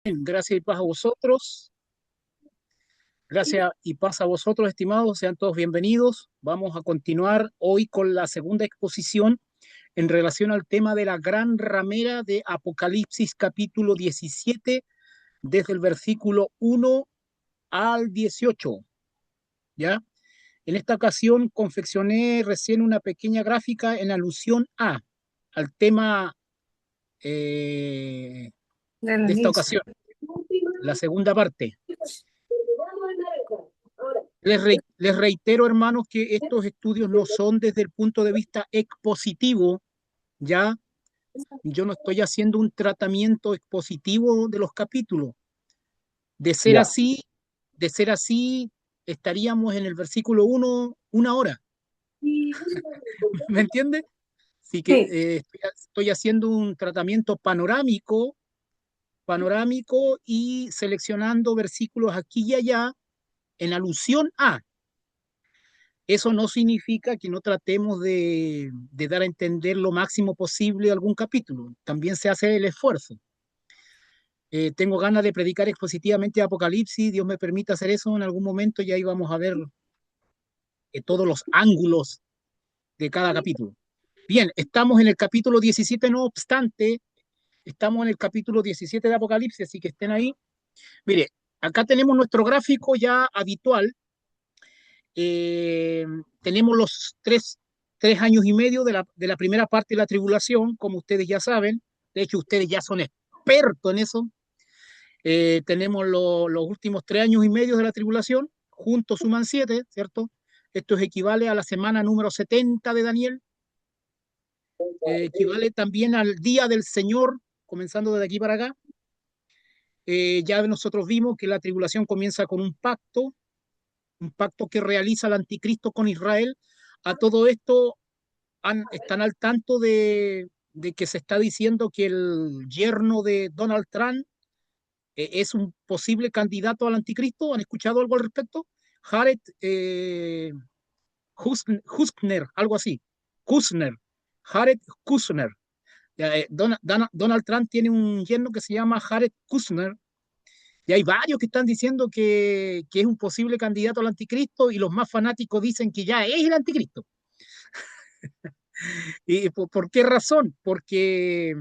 Gracias y paz a vosotros. Gracias y paz a vosotros, estimados. Sean todos bienvenidos. Vamos a continuar hoy con la segunda exposición en relación al tema de la gran ramera de Apocalipsis capítulo 17, desde el versículo 1 al 18. ¿Ya? En esta ocasión confeccioné recién una pequeña gráfica en alusión al tema De de los esta nichos. ocasión, la segunda parte. Les reitero, hermanos, que estos estudios no son desde el punto de vista expositivo, ¿ya? Yo no estoy haciendo un tratamiento expositivo de los capítulos. De ser Ya. así, de ser así, estaríamos en el versículo 1 una hora, ¿me entiende? Así que Sí, estoy haciendo un tratamiento panorámico y seleccionando versículos aquí y allá en alusión a. Eso no significa que no tratemos de dar a entender lo máximo posible algún capítulo. También se hace el esfuerzo. Tengo ganas de predicar expositivamente Apocalipsis. Dios me permite hacer eso en algún momento y ahí vamos a ver todos los ángulos de cada capítulo. Bien, estamos en el capítulo 17, no obstante, estamos en el capítulo 17 de Apocalipsis, así que estén ahí. Mire, acá tenemos nuestro gráfico ya habitual. Eh, Tenemos los tres años y medio de la primera parte de la tribulación, como ustedes ya saben. De hecho, ustedes ya son expertos en eso. Tenemos los últimos 3 años y medio de la tribulación, juntos suman 7, ¿cierto? Esto equivale a la semana número 70 de Daniel. Equivale también al día del Señor, comenzando desde aquí para acá. Ya nosotros vimos que la tribulación comienza con un pacto que realiza el anticristo con Israel. A todo esto están al tanto de que se está diciendo que el yerno de Donald Trump es un posible candidato al anticristo. ¿Han escuchado algo al respecto? Jared Kushner, algo así. Kushner, Jared Kushner. Donald Trump tiene un yerno que se llama Jared Kushner y hay varios que están diciendo que es un posible candidato al anticristo y los más fanáticos dicen que ya es el anticristo. ¿Y por qué razón? Porque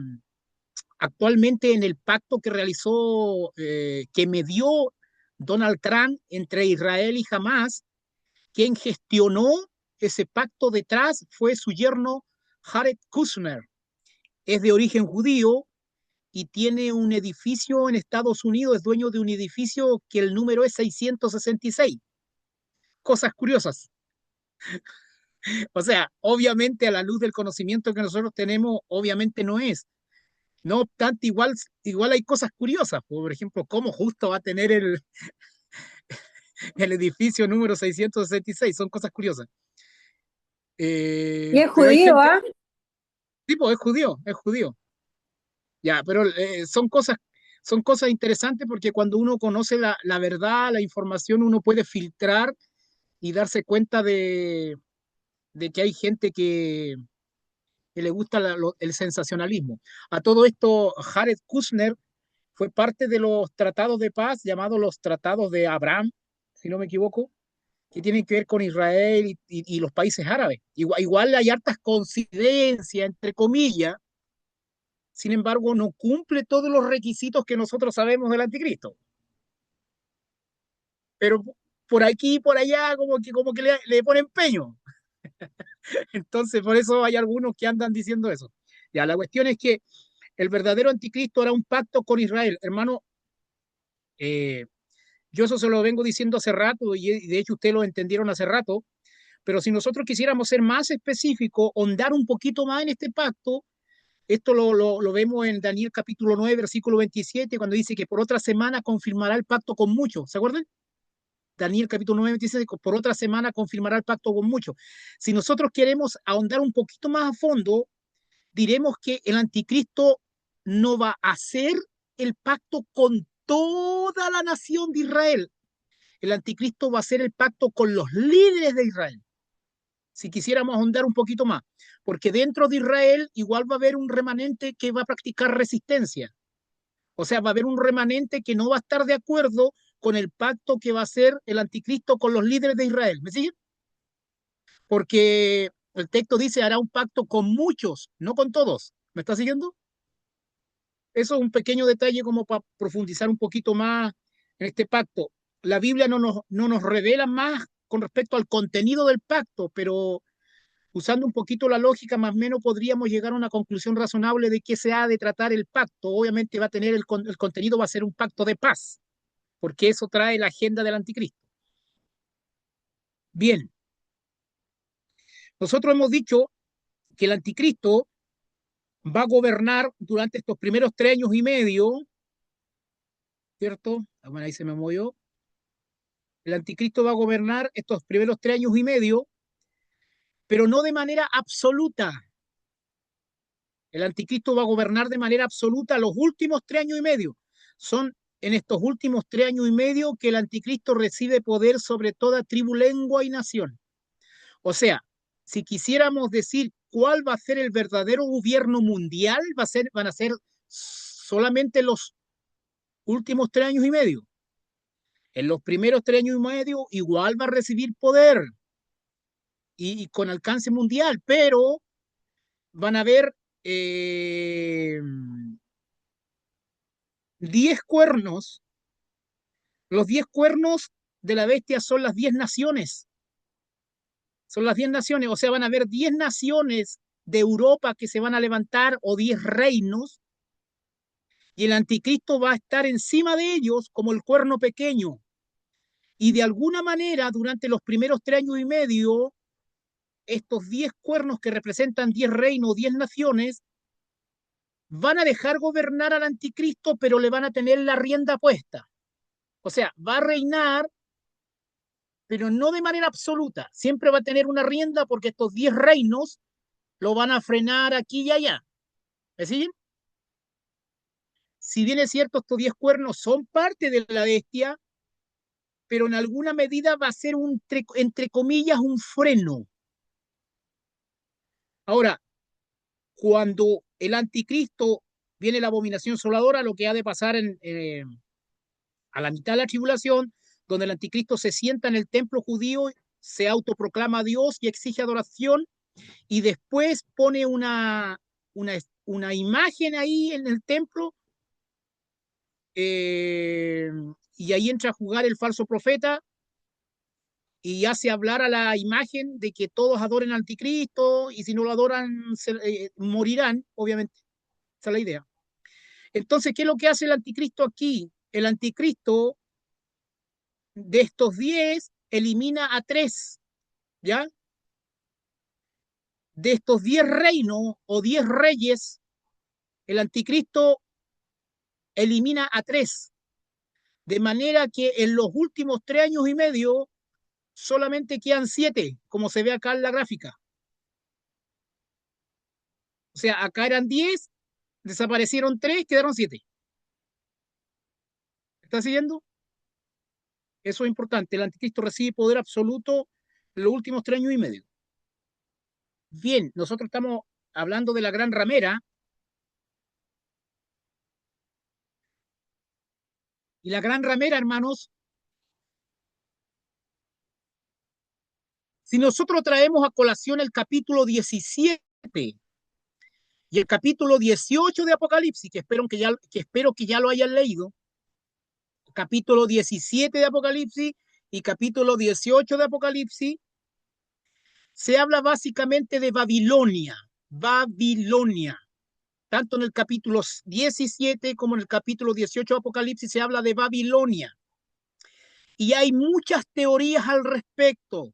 actualmente en el pacto que realizó, que medió Donald Trump entre Israel y Hamas, quien gestionó ese pacto detrás fue su yerno Jared Kushner. Es de origen judío y tiene un edificio en Estados Unidos, es dueño de un edificio que el número es 666. Cosas curiosas. O sea, obviamente a la luz del conocimiento que nosotros tenemos, obviamente no es. No obstante, igual hay cosas curiosas. Por ejemplo, cómo justo va a tener el edificio número 666. Son cosas curiosas. y es Pero hay judío, gente, ¿ah? tipo, es judío, es judío. Ya, pero son cosas interesantes porque cuando uno conoce la verdad, la información, uno puede filtrar y darse cuenta de que hay gente que le gusta el sensacionalismo. A todo esto, Jared Kushner fue parte de los tratados de paz llamados los tratados de Abraham, si no me equivoco, que tienen que ver con Israel y los países árabes. Igual hay hartas coincidencias, entre comillas, sin embargo, no cumple todos los requisitos que nosotros sabemos del anticristo. Pero por aquí y por allá como que le pone empeño. Entonces, por eso hay algunos que andan diciendo eso. Ya, la cuestión es que el verdadero anticristo hará un pacto con Israel. Hermano, eh, yo eso se lo vengo diciendo hace rato y de hecho ustedes lo entendieron hace rato, pero si nosotros quisiéramos ser más específicos, ondar un poquito más en este pacto, esto lo vemos en Daniel capítulo 9, versículo 27, cuando dice que por otra semana confirmará el pacto con muchos. ¿Se acuerdan? Daniel capítulo 9, 27, por otra semana confirmará el pacto con muchos. Si nosotros queremos ahondar un poquito más a fondo, diremos que el anticristo no va a hacer el pacto con toda la nación de Israel. El anticristo va a hacer el pacto con los líderes de Israel. Si quisiéramos ahondar un poquito más, porque dentro de Israel igual va a haber un remanente que va a practicar resistencia. O sea, va a haber un remanente que no va a estar de acuerdo con el pacto que va a hacer el anticristo con los líderes de Israel. ¿Me siguen? Porque el texto dice hará un pacto con muchos, no con todos. ¿Me está siguiendo? Eso es un pequeño detalle como para profundizar un poquito más en este pacto. La Biblia no nos revela más con respecto al contenido del pacto, pero usando un poquito la lógica, más o menos podríamos llegar a una conclusión razonable de qué se ha de tratar el pacto. Obviamente va a tener el contenido, va a ser un pacto de paz, porque eso trae la agenda del anticristo. Bien, nosotros hemos dicho que el anticristo va a gobernar durante estos primeros 3 años y medio, ¿cierto? Ah, bueno, ahí se me movió. El anticristo va a gobernar estos primeros 3 años y medio, pero no de manera absoluta. El anticristo va a gobernar de manera absoluta los últimos 3 años y medio. Son en estos últimos 3 años y medio que el anticristo recibe poder sobre toda tribu, lengua y nación. O sea, si quisiéramos decir cuál va a ser el verdadero gobierno mundial, van a ser solamente los últimos 3 años y medio. En los primeros 3 años y medio igual va a recibir poder y con alcance mundial, pero van a haber 10 cuernos. Los 10 cuernos de la bestia son las 10 naciones. Son las 10 naciones, o sea, van a haber 10 naciones de Europa que se van a levantar o 10 reinos y el anticristo va a estar encima de ellos como el cuerno pequeño. Y de alguna manera, durante los primeros 3 años y medio, estos 10 cuernos que representan 10 reinos, 10 naciones, van a dejar gobernar al anticristo, pero le van a tener la rienda puesta. O sea, va a reinar, pero no de manera absoluta. Siempre va a tener una rienda porque estos 10 reinos lo van a frenar aquí y allá. ¿Me siguen? Si bien es cierto, estos 10 cuernos son parte de la bestia, pero en alguna medida va a ser entre comillas, un freno. Ahora, cuando el anticristo viene la abominación soladora, lo que ha de pasar a la mitad de la tribulación, donde el anticristo se sienta en el templo judío, se autoproclama Dios y exige adoración, y después pone una, una imagen ahí en el templo, eh, y ahí entra a jugar el falso profeta y hace hablar a la imagen de que todos adoren al anticristo y si no lo adoran morirán, obviamente. Esa es la idea. Entonces, ¿qué es lo que hace el anticristo aquí? El anticristo de estos 10 elimina a 3, ¿ya? De estos 10 reinos o 10 reyes, el anticristo elimina a 3, de manera que en los últimos 3 años y medio solamente quedan 7, como se ve acá en la gráfica. O sea, acá eran 10, desaparecieron 3, quedaron 7. ¿Está siguiendo? Eso es importante. El anticristo recibe poder absoluto en los últimos 3 años y medio. Bien, nosotros estamos hablando de la gran ramera, y la gran ramera, hermanos, si nosotros traemos a colación el capítulo 17 y el capítulo 18 de Apocalipsis, que espero que ya lo hayan leído, capítulo 17 de Apocalipsis y capítulo 18 de Apocalipsis, se habla básicamente de Babilonia. Babilonia. Tanto en el capítulo 17 como en el capítulo 18 de Apocalipsis se habla de Babilonia. Y hay muchas teorías al respecto.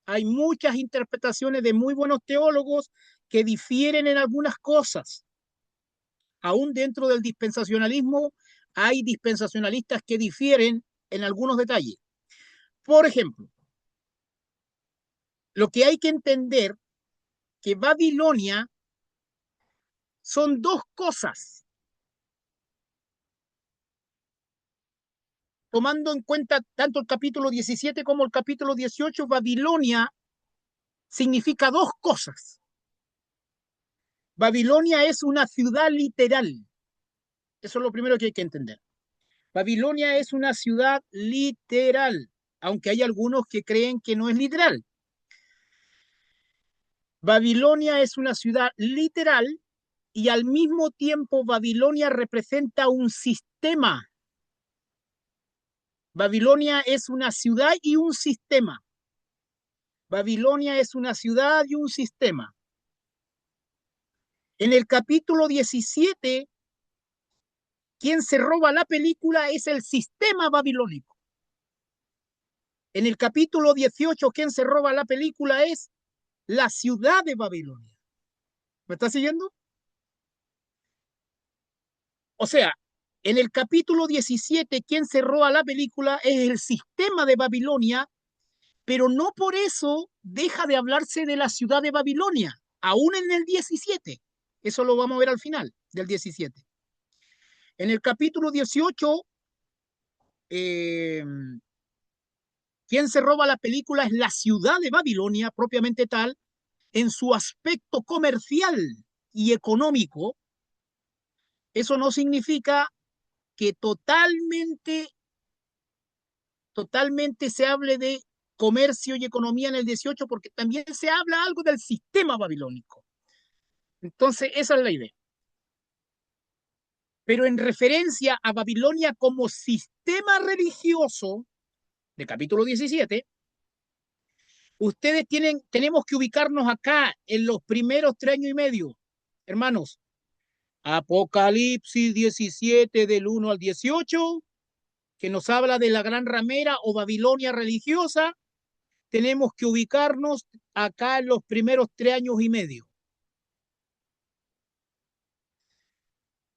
Hay muchas interpretaciones de muy buenos teólogos que difieren en algunas cosas. Aún dentro del dispensacionalismo hay dispensacionalistas que difieren en algunos detalles. Por ejemplo, lo que hay que entender que Babilonia son dos cosas. Tomando en cuenta tanto el capítulo 17 como el capítulo 18, Babilonia significa dos cosas. Babilonia es una ciudad literal. Eso es lo primero que hay que entender. Babilonia es una ciudad literal, aunque hay algunos que creen que no es literal. Babilonia es una ciudad literal y al mismo tiempo Babilonia representa un sistema. Babilonia es una ciudad y un sistema. Babilonia es una ciudad y un sistema. En el capítulo 17, quien se roba la película es el sistema babilónico. En el capítulo 18, quien se roba la película es la ciudad de Babilonia. ¿Me está siguiendo? O sea, en el capítulo 17, quien se roba la película es el sistema de Babilonia, pero no por eso deja de hablarse de la ciudad de Babilonia, aún en el 17. Eso lo vamos a ver al final del 17. En el capítulo 18, eh, quien se roba la película es la ciudad de Babilonia, propiamente tal, en su aspecto comercial y económico. Eso no significa que totalmente se hable de comercio y economía en el 18, porque también se habla algo del sistema babilónico. Entonces, esa es la idea. Pero en referencia a Babilonia como sistema religioso, de capítulo 17, tenemos que ubicarnos acá en los primeros 3 años y medio. Hermanos, Apocalipsis 17 del 1 al 18, que nos habla de la gran ramera o Babilonia religiosa, tenemos que ubicarnos acá en los primeros 3 años y medio.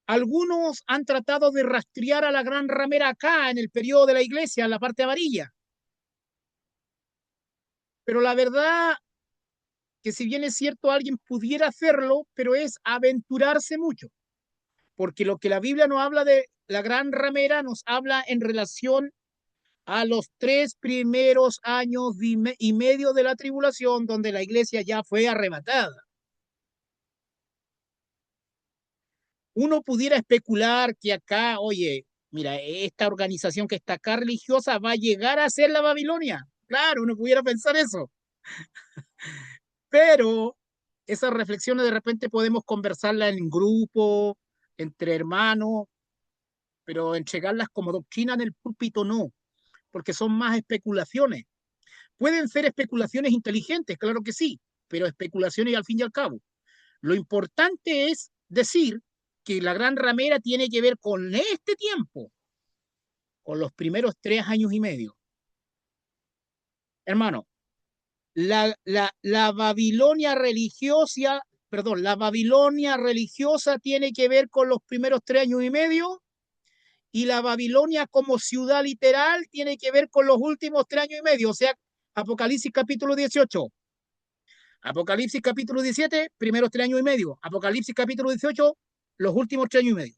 Algunos han tratado de rastrear a la gran ramera acá en el periodo de la iglesia, en la parte amarilla. Pero la verdad que si bien es cierto alguien pudiera hacerlo, pero es aventurarse mucho. Porque lo que la Biblia nos habla de la gran ramera nos habla en relación a los 3 primeros años y medio de la tribulación, donde la iglesia ya fue arrebatada. Uno pudiera especular que acá, oye, mira, esta organización que está acá religiosa va a llegar a ser la Babilonia. Claro, uno pudiera pensar eso, pero esas reflexiones de repente podemos conversarlas en grupo, entre hermanos, pero entregarlas como doctrina en el púlpito no, porque son más especulaciones. Pueden ser especulaciones inteligentes, claro que sí, pero especulaciones al fin y al cabo. Lo importante es decir que la gran ramera tiene que ver con este tiempo, con los primeros 3 años y medio. Hermano, la Babilonia religiosa, perdón, la Babilonia religiosa tiene que ver con los primeros 3 años y medio y la Babilonia como ciudad literal tiene que ver con los últimos 3 años y medio, o sea, Apocalipsis capítulo 18. Apocalipsis capítulo 17, primeros 3 años y medio. Apocalipsis capítulo 18, los últimos 3 años y medio.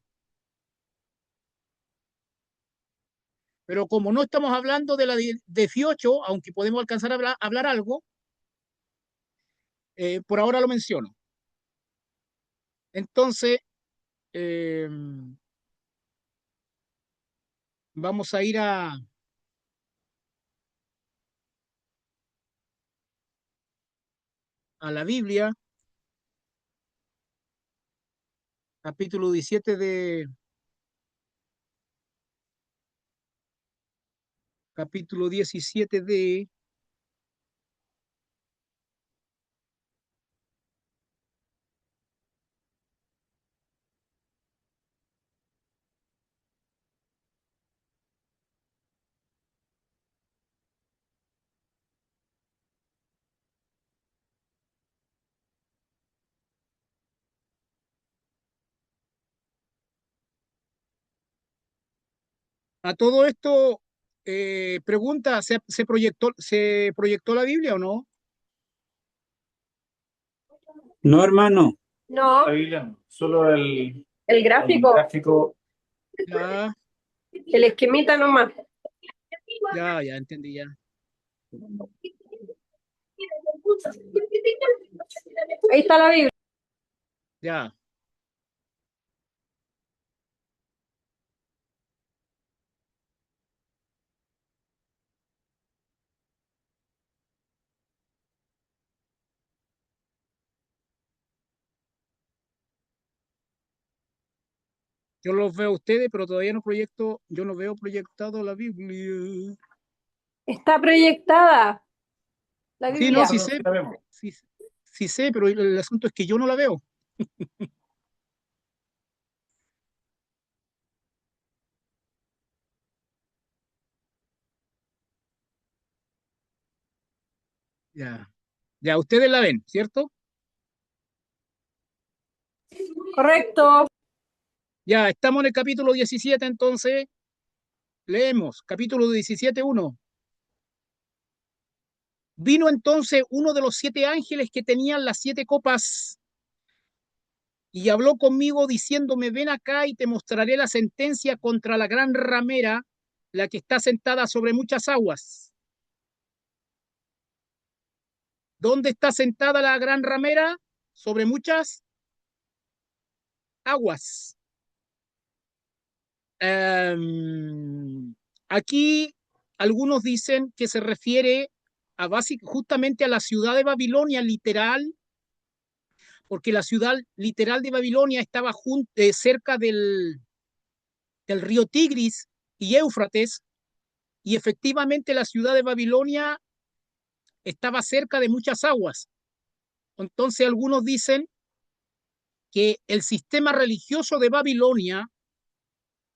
Pero como no estamos hablando de la 18, aunque podemos alcanzar a hablar algo, por ahora lo menciono. Entonces, eh, vamos a ir a la Biblia, capítulo 17 capítulo 17 de a todo esto. Pregunta, ¿se proyectó la Biblia o no? No, hermano, No, la Biblia no, solo el gráfico, gráfico. Ya, el esquemita nomás. ya entendí ya. Ahí está la Biblia. Ya. Yo los veo a ustedes, pero todavía no proyecto, yo no veo proyectado la Biblia. Está proyectada la Sí, no, Biblia. sí sé, sí, sí sé, pero el asunto es que yo no la veo. Ya, ya, ustedes la ven, ¿cierto? Correcto. Ya, estamos en el capítulo 17, entonces leemos, capítulo 17:1. Vino entonces uno de los 7 ángeles que tenían las 7 copas y habló conmigo diciéndome, ven acá y te mostraré la sentencia contra la gran ramera, la que está sentada sobre muchas aguas. ¿Dónde está sentada la gran ramera? Sobre muchas aguas. Aquí algunos dicen que se refiere justamente a la ciudad de Babilonia literal, porque la ciudad literal de Babilonia estaba cerca del río Tigris y Éufrates, y efectivamente la ciudad de Babilonia estaba cerca de muchas aguas. Entonces algunos dicen que el sistema religioso de Babilonia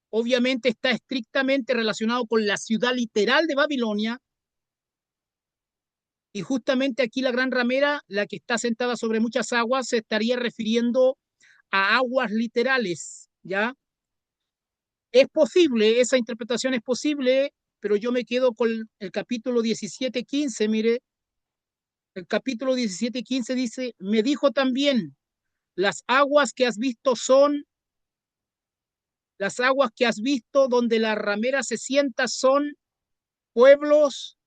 obviamente está estrictamente relacionado con la ciudad literal de Babilonia, y justamente aquí la gran ramera, la que está sentada sobre muchas aguas, se estaría refiriendo a aguas literales, ¿ya? Es posible, esa interpretación es posible, pero yo me quedo con el capítulo 17:15. Mire, el capítulo 17:15 dice, me dijo también, las aguas que has visto son, las aguas que has visto donde la ramera se sienta son pueblos,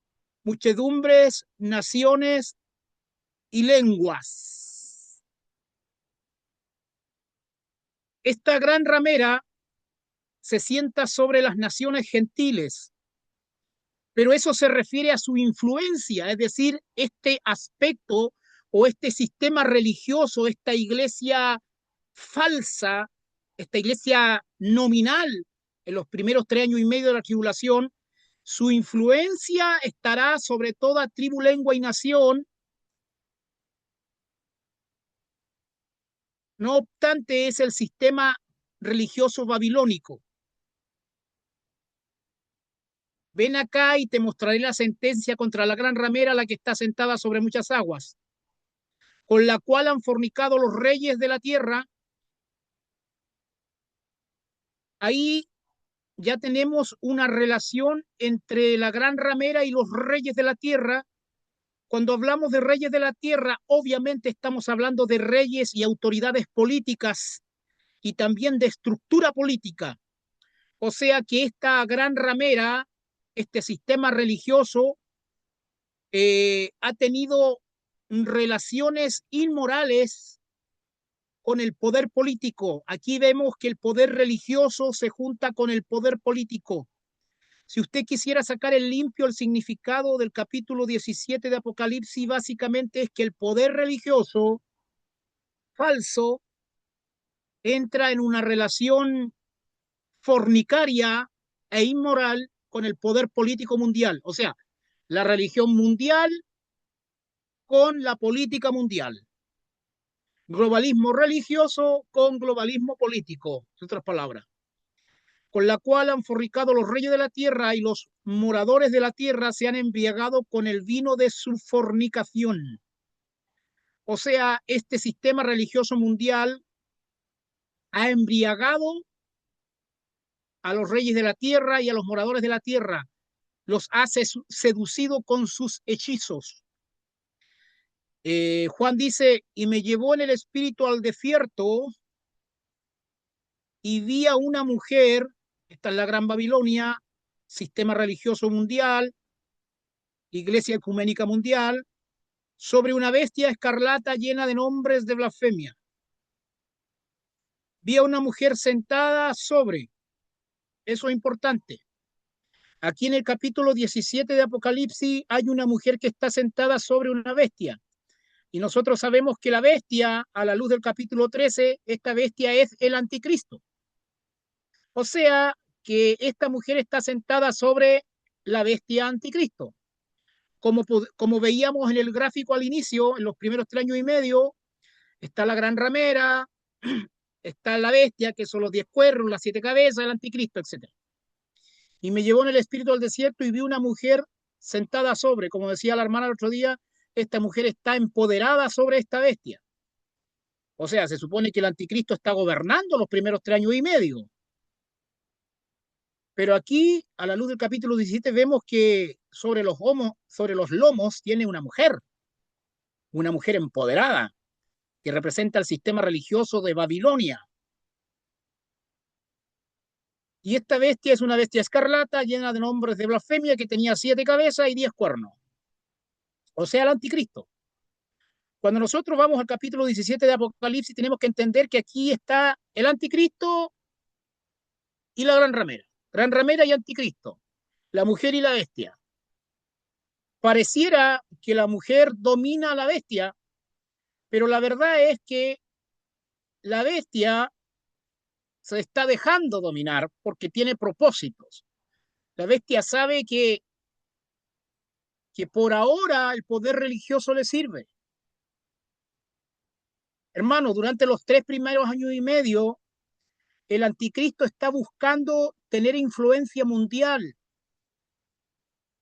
muchedumbres, naciones y lenguas. Esta gran ramera se sienta sobre las naciones gentiles, pero eso se refiere a su influencia, es decir, este aspecto o este sistema religioso, esta iglesia falsa, esta iglesia nominal en los primeros 3 años y medio de la tribulación, su influencia estará sobre toda tribu, lengua y nación. No obstante, es el sistema religioso babilónico. Ven acá y te mostraré la sentencia contra la gran ramera, la que está sentada sobre muchas aguas, con la cual han fornicado los reyes de la tierra. Ahí ya tenemos una relación entre la gran ramera y los reyes de la tierra. Cuando hablamos de reyes de la tierra, obviamente estamos hablando de reyes y autoridades políticas y también de estructura política. O sea que esta gran ramera, este sistema religioso, ha tenido relaciones inmorales con el poder político. Aquí vemos que el poder religioso se junta con el poder político. Si usted quisiera sacar el limpio el significado del capítulo 17 de Apocalipsis, básicamente es que el poder religioso falso entra en una relación fornicaria e inmoral con el poder político mundial. O sea, la religión mundial con la política mundial. Globalismo religioso con globalismo político, en otras palabras, con la cual han fornicado los reyes de la tierra y los moradores de la tierra se han embriagado con el vino de su fornicación. O sea, este sistema religioso mundial ha embriagado a los reyes de la tierra y a los moradores de la tierra, los ha seducido con sus hechizos. Juan dice, y me llevó en el espíritu al desierto y vi a una mujer, esta es la Gran Babilonia, sistema religioso mundial, iglesia ecuménica mundial, sobre una bestia escarlata llena de nombres de blasfemia. Vi a una mujer sentada sobre, eso es importante. Aquí en el capítulo 17 de Apocalipsis hay una mujer que está sentada sobre una bestia. Y nosotros sabemos que la bestia, a la luz del capítulo 13, esta bestia es el anticristo. O sea, que esta mujer está sentada sobre la bestia anticristo. Como veíamos en el gráfico al inicio, en los primeros 3 años y medio, está la gran ramera, está la bestia, que son los 10 cuernos, las 7 cabezas, el anticristo, etc. Y me llevó en el espíritu al desierto y vi una mujer sentada sobre, como decía la hermana el otro día, esta mujer está empoderada sobre esta bestia. O sea, se supone que el anticristo está gobernando los primeros 3 años y medio. Pero aquí, a la luz del capítulo 17, vemos que sobre los lomos tiene una mujer empoderada, que representa el sistema religioso de Babilonia. Y esta bestia es una bestia escarlata llena de nombres de blasfemia que tenía 7 cabezas y 10 cuernos. O sea, el anticristo. Cuando nosotros vamos al capítulo 17 de Apocalipsis, tenemos que entender que aquí está el anticristo y la gran ramera. Gran ramera y anticristo. La mujer y la bestia. Pareciera que la mujer domina a la bestia, pero la verdad es que la bestia se está dejando dominar porque tiene propósitos. La bestia sabe que por ahora el poder religioso le sirve. Hermano, durante los 3 primeros años y medio, el anticristo está buscando tener influencia mundial.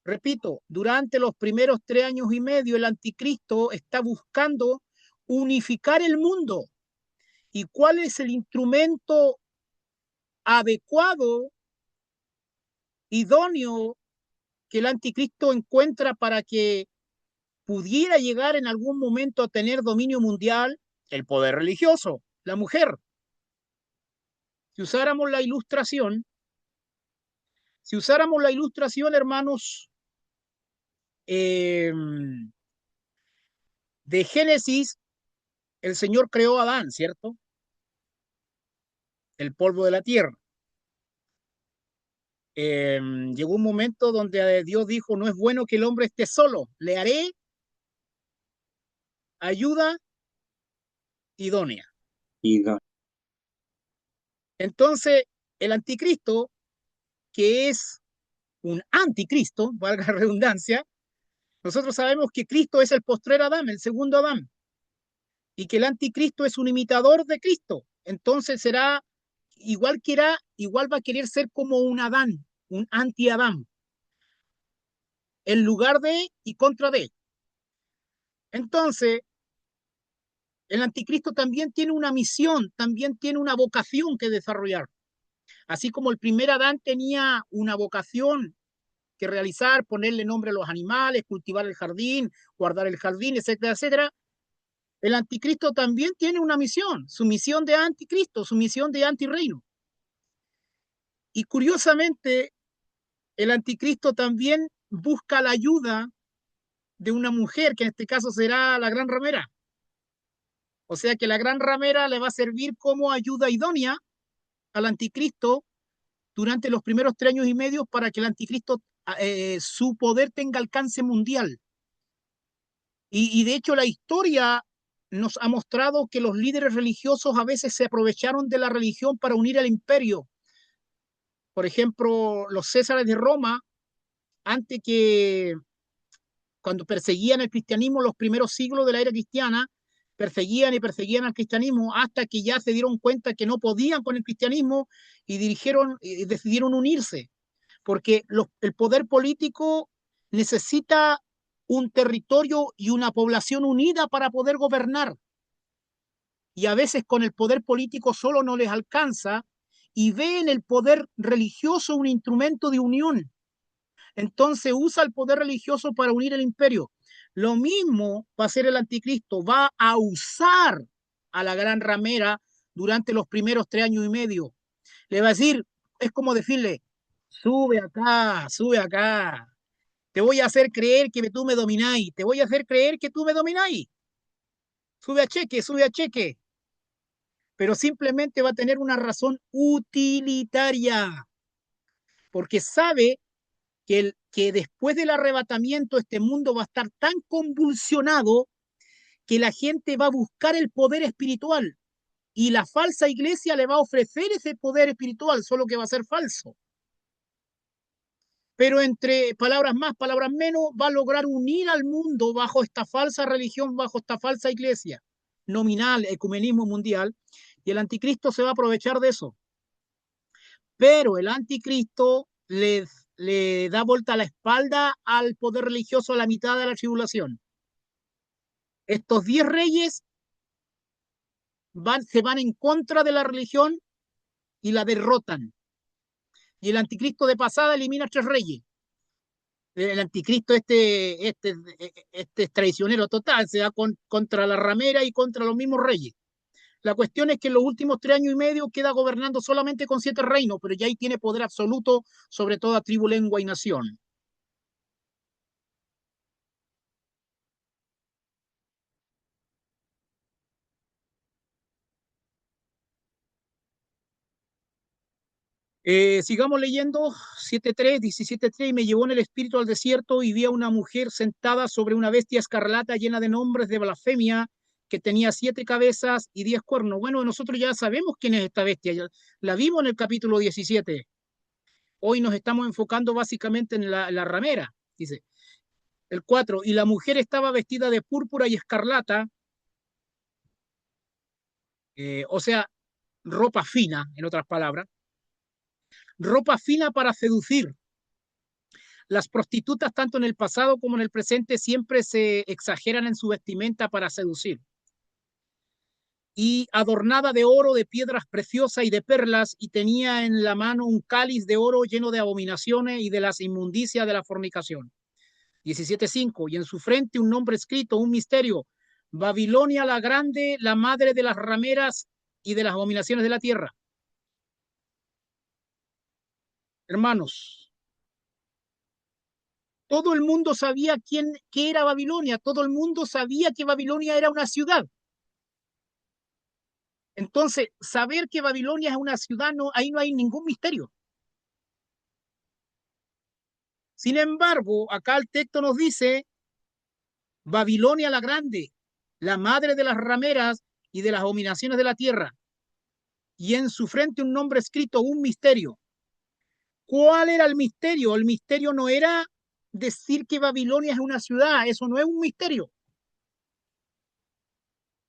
Repito, durante los primeros 3 años y medio, el anticristo está buscando unificar el mundo. ¿Y cuál es el instrumento adecuado, idóneo, que el anticristo encuentra para que pudiera llegar en algún momento a tener dominio mundial? El poder religioso, la mujer. Si usáramos la ilustración, hermanos, de Génesis, el Señor creó a Adán, ¿cierto? El polvo de la tierra. Llegó un momento donde Dios dijo, no es bueno que el hombre esté solo, le haré ayuda idónea. Entonces, el anticristo, que es un anticristo, valga la redundancia, nosotros sabemos que Cristo es el postrer Adán, el segundo Adán, y que el anticristo es un imitador de Cristo. Entonces será igual va a querer ser como un Adán, un anti-Adán, en lugar de y contra de. Entonces, el anticristo también tiene una misión, también tiene una vocación que desarrollar. Así como el primer Adán tenía una vocación que realizar, ponerle nombre a los animales, cultivar el jardín, guardar el jardín, etcétera, etcétera, el anticristo también tiene una misión, su misión de anticristo, su misión de antirreino. Y curiosamente, el anticristo también busca la ayuda de una mujer, que en este caso será la gran ramera. O sea que la gran ramera le va a servir como ayuda idónea al anticristo durante los primeros 3 años y medio para que el anticristo, su poder tenga alcance mundial. Y de hecho la historia nos ha mostrado que los líderes religiosos a veces se aprovecharon de la religión para unir al imperio. Por ejemplo, los césares de Roma, antes que cuando perseguían el cristianismo, los primeros siglos de la era cristiana, perseguían y perseguían al cristianismo hasta que ya se dieron cuenta que no podían con el cristianismo y decidieron unirse, porque el poder político necesita un territorio y una población unida para poder gobernar. Y a veces con el poder político solo no les alcanza y ve en el poder religioso un instrumento de unión. Entonces usa el poder religioso para unir el imperio. Lo mismo va a hacer el anticristo, va a usar a la gran ramera durante los primeros 3 años y medio. Le va a decir, es como decirle, sube acá, te voy a hacer creer que tú me domináis, te voy a hacer creer que tú me domináis. Sube a cheque, pero simplemente va a tener una razón utilitaria, porque sabe que después del arrebatamiento este mundo va a estar tan convulsionado que la gente va a buscar el poder espiritual. Y la falsa iglesia le va a ofrecer ese poder espiritual, solo que va a ser falso. Pero entre palabras más, palabras menos, va a lograr unir al mundo bajo esta falsa religión, bajo esta falsa iglesia nominal, ecumenismo mundial, y el anticristo se va a aprovechar de eso. Pero el anticristo le da vuelta a la espalda al poder religioso a la mitad de la tribulación. Estos 10 reyes se van en contra de la religión y la derrotan. Y el anticristo de pasada elimina 3 reyes. El anticristo este es traicionero total, se da contra la ramera y contra los mismos reyes. La cuestión es que en los últimos 3 años y medio queda gobernando solamente con 7 reinos, pero ya ahí tiene poder absoluto sobre toda tribu, lengua y nación. Sigamos leyendo 7.3, 17.3, y me llevó en el espíritu al desierto y vi a una mujer sentada sobre una bestia escarlata llena de nombres de blasfemia, que tenía 7 cabezas y 10 cuernos. Bueno, nosotros ya sabemos quién es esta bestia, ya la vimos en el capítulo 17. Hoy nos estamos enfocando básicamente en la ramera, dice. El 4, y la mujer estaba vestida de púrpura y escarlata, o sea, ropa fina, en otras palabras, ropa fina para seducir. Las prostitutas, tanto en el pasado como en el presente, siempre se exageran en su vestimenta para seducir. Y adornada de oro, de piedras preciosas y de perlas, y tenía en la mano un cáliz de oro lleno de abominaciones y de las inmundicias de la fornicación. 17.5, y en su frente un nombre escrito, un misterio: Babilonia la grande, la madre de las rameras y de las abominaciones de la tierra. Hermanos, todo el mundo sabía qué era Babilonia, todo el mundo sabía que Babilonia era una ciudad. Entonces, saber que Babilonia es una ciudad, no, ahí no hay ningún misterio. Sin embargo, acá el texto nos dice, Babilonia la grande, la madre de las rameras y de las abominaciones de la tierra, y en su frente un nombre escrito, un misterio. ¿Cuál era el misterio? El misterio no era decir que Babilonia es una ciudad, eso no es un misterio.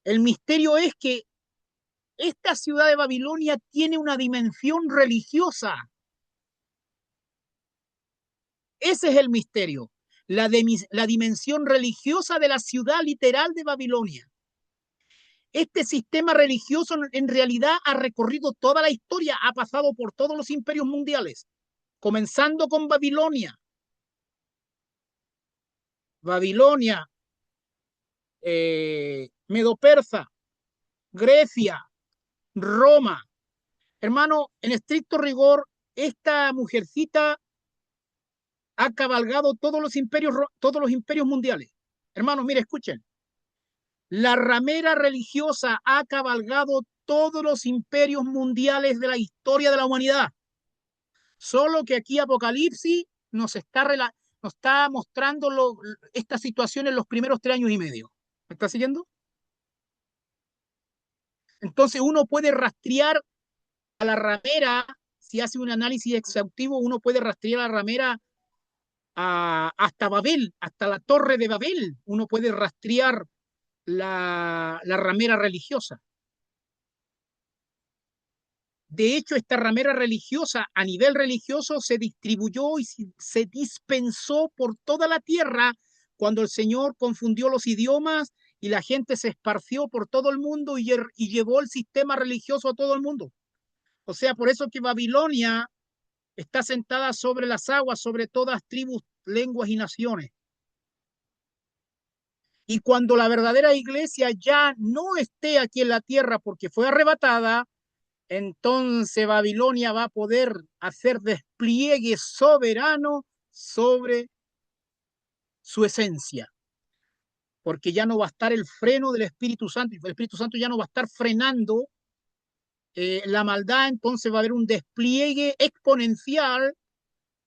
El misterio es que esta ciudad de Babilonia tiene una dimensión religiosa. Ese es el misterio, la dimensión religiosa de la ciudad literal de Babilonia. Este sistema religioso en realidad ha recorrido toda la historia, ha pasado por todos los imperios mundiales, comenzando con Babilonia. Babilonia, Medo-Persa, Grecia, Roma. Hermano, en estricto rigor, esta mujercita ha cabalgado todos los imperios mundiales. Hermanos, mire, escuchen. La ramera religiosa ha cabalgado todos los imperios mundiales de la historia de la humanidad. Solo que aquí Apocalipsis nos está mostrando esta situación en los primeros 3 años y medio. ¿Me está siguiendo? Entonces uno puede rastrear a la ramera, si hace un análisis exhaustivo, uno puede rastrear a la ramera hasta Babel, hasta la torre de Babel. Uno puede rastrear la ramera religiosa. De hecho, esta ramera religiosa a nivel religioso se distribuyó y se dispensó por toda la tierra cuando el Señor confundió los idiomas y la gente se esparció por todo el mundo y llevó el sistema religioso a todo el mundo. O sea, por eso que Babilonia está sentada sobre las aguas, sobre todas tribus, lenguas y naciones. Y cuando la verdadera iglesia ya no esté aquí en la tierra porque fue arrebatada, entonces Babilonia va a poder hacer despliegue soberano sobre su esencia, porque ya no va a estar el freno del Espíritu Santo, el Espíritu Santo ya no va a estar frenando la maldad, entonces va a haber un despliegue exponencial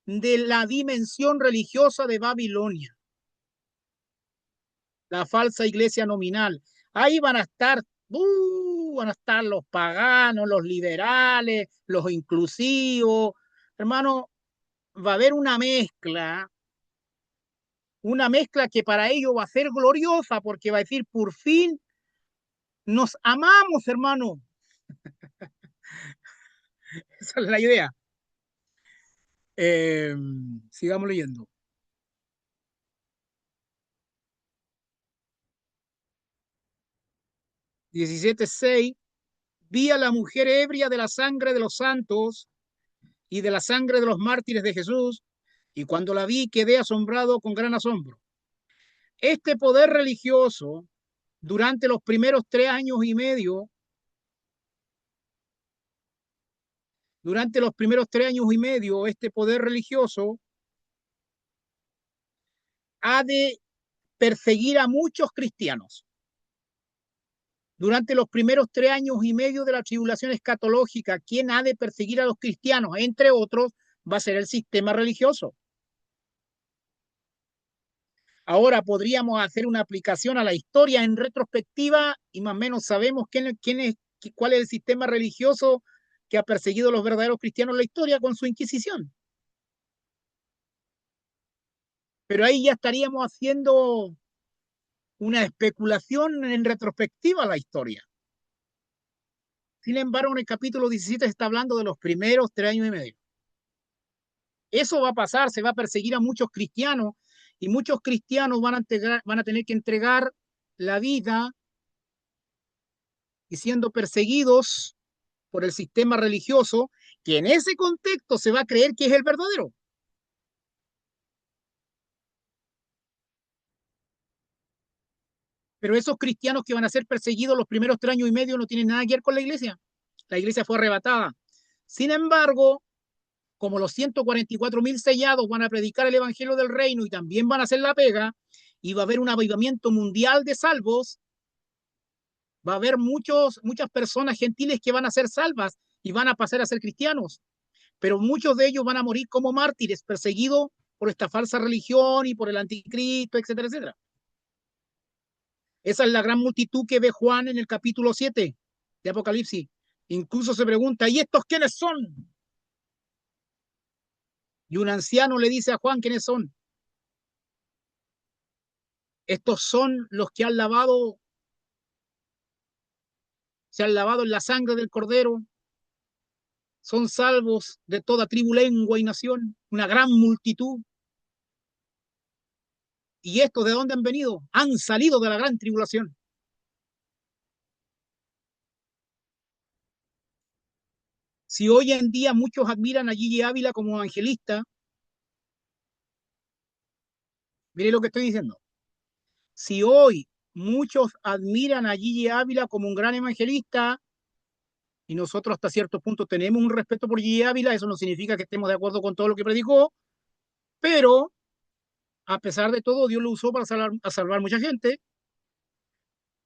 de la dimensión religiosa de Babilonia, la falsa iglesia nominal. Ahí van a estar van a estar los paganos, los liberales, los inclusivos. Hermano, va a haber una mezcla que para ellos va a ser gloriosa, porque va a decir, por fin nos amamos, hermano. Esa es la idea. Eh, sigamos leyendo. 17:6. Vi a la mujer ebria de la sangre de los santos y de la sangre de los mártires de Jesús, y cuando la vi quedé asombrado con gran asombro. Este poder religioso, durante los primeros 3 años y medio, este poder religioso ha de perseguir a muchos cristianos. Durante los primeros 3 años y medio de la tribulación escatológica, ¿quién ha de perseguir a los cristianos? Entre otros, va a ser el sistema religioso. Ahora podríamos hacer una aplicación a la historia en retrospectiva y más o menos sabemos cuál es el sistema religioso que ha perseguido a los verdaderos cristianos en la historia con su Inquisición. Pero ahí ya estaríamos haciendo una especulación en retrospectiva a la historia. Sin embargo, en el capítulo 17 se está hablando de los primeros 3 años y medio. Eso va a pasar, se va a perseguir a muchos cristianos y muchos cristianos van a tener que entregar la vida y siendo perseguidos por el sistema religioso, que en ese contexto se va a creer que es el verdadero. Pero esos cristianos que van a ser perseguidos los primeros 3 años y medio no tienen nada que ver con la iglesia. La iglesia fue arrebatada. Sin embargo, como los 144.000 sellados van a predicar el evangelio del reino y también van a hacer la pega, y va a haber un avivamiento mundial de salvos, va a haber muchas personas gentiles que van a ser salvas y van a pasar a ser cristianos, pero muchos de ellos van a morir como mártires, perseguidos por esta falsa religión y por el anticristo, etcétera, etcétera. Esa es la gran multitud que ve Juan en el capítulo 7 de Apocalipsis. Incluso se pregunta, ¿y estos quiénes son? Y un anciano le dice a Juan quiénes son. Estos son los que se han lavado en la sangre del Cordero, son salvos de toda tribu, lengua y nación, una gran multitud. ¿Y estos de dónde han venido? Han salido de la gran tribulación. Si hoy en día muchos admiran a Gigi Ávila como evangelista, mire lo que estoy diciendo. Si hoy muchos admiran a Gigi Ávila como un gran evangelista, y nosotros hasta cierto punto tenemos un respeto por Gigi Ávila, eso no significa que estemos de acuerdo con todo lo que predicó, pero a pesar de todo, Dios lo usó para salvar mucha gente,